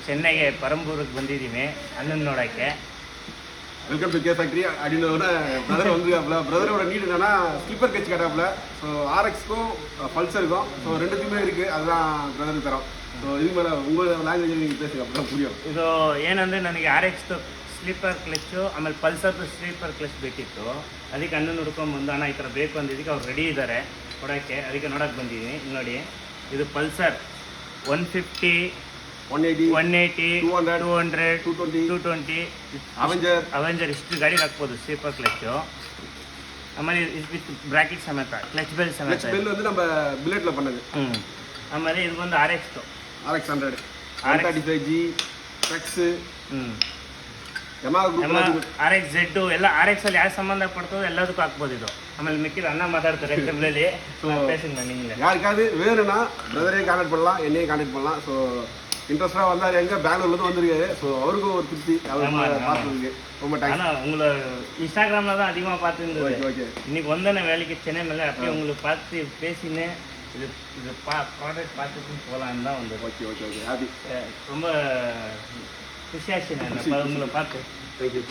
ಚೆನ್ನೈಗೆ ಪರಂಬೂರಿಗೆ ಬಂದಿದ್ದೀವಿ ಅಣ್ಣನ ನೋಡೋಕ್ಕೆ. வெல்கம் டு கே ஃபேக்ட்ரி அப்படின்னு பிரதர் வந்துருக்காப்புல. பிரதரோட நீட் என்னன்னா ஸ்லிப்பர் கட்ச் கேட்டாப்புல. ஸோ ஆர்எக்ஸ்க்கும் பல்சருக்கும் ஸோ ரெண்டுத்துக்குமே இருக்குது, அதுதான் பிரதருக்கு தரோம். ஸோ இதுக்கு மேலே உங்கள் ಲ್ಯಾಂಗ್ವೇಜ್ நீங்கள் பேசுங்க, அப்போ புரியும். ಇದು ಏನಂದರೆ ನನಗೆ ಆರ್ಎಕ್ಸ್ದು ಸ್ಲೀಪರ್ ಕ್ಲಚ್ಚು ಆಮೇಲೆ ಪಲ್ಸರ್ದು ಸ್ಲೀಪರ್ ಕ್ಲಚ್ ಬೇಕಿತ್ತು. ಅದಕ್ಕೆ ಅಣ್ಣನ ಹುಡ್ಕೊಂಬಂದು ಅಣ್ಣ ಈ ಥರ ಬೇಕು ಅಂದಿದ್ದಕ್ಕೆ ಅವ್ರು ರೆಡಿ ಇದ್ದಾರೆ ಕೊಡೋಕ್ಕೆ, ಅದಕ್ಕೆ ನೋಡೋಕ್ಕೆ ಬಂದಿದ್ದೀನಿ. ನೋಡಿ ಇದು ಪಲ್ಸರ್ 150 180 200 220 ಅವೆಂಜರ್ ಇಷ್ಟು ಗಾಡಿಗೆ ಹಾಕ್ಬೋದು ಸ್ಲೀಪರ್ ಕ್ಲಚ್ಚು. ಆಮೇಲೆ ವಿತ್ ಬ್ರಾಕೆಟ್ ಸಮೇತ ಕ್ಲಚ್ ಬೆಲ್ ಸಮೇತ. ಕ್ಲಚ್ ಬೆಲ್ வந்து நம்ம ಬುಲೆಟ್ல பண்ணது. ಆಮೇಲೆ ಇದು ಬಂದು RX 100 135G trucks RX Z ಎಲ್ಲ RX ಅಲ್ಲಿ ಯಾವ ಸಂಬಂಧ ಪಡ್ತದೋ ಎಲ್ಲದಕ್ಕೂ ಹಾಕ್ಬೋದು ಇದು. ಆಮೇಲೆ ಮಿಕ್ಕಿದ ಅಣ್ಣ ಮಾತಾಡ್ತಾರೆ ಟೇಬಲಲ್ಲಿ. யாருக்காவது வேணும்னா பிரதரே கான்டாக்ட் பண்ணலாம், என்னையே கான்டாக்ட் பண்ணலாம். ஸோ இன்ட்ரெஸ்டாக வந்தார், எங்கே பெங்களூர்லேருந்து வந்திருக்காரு. ஸோ அவருக்கும் ஒரு திருப்தி பார்த்துருக்கு. ரொம்ப தேங்க்ஸ். ஆனால் உங்களை இன்ஸ்டாகிராமில் தான் அதிகமாக பார்த்துருந்தது. ஓகே, இன்னைக்கு வந்தேன் வேலைக்கு சென்னை மேலே, அப்படியே உங்களுக்கு பார்த்து பேசினேன். இது ப்ராடக்ட் பார்த்துட்டு போகலான்னு தான் வந்தது. Okay okay okay happy. ரொம்ப குஷியாச்சு நான் உங்களை பார்த்து. தேங்க்யூ.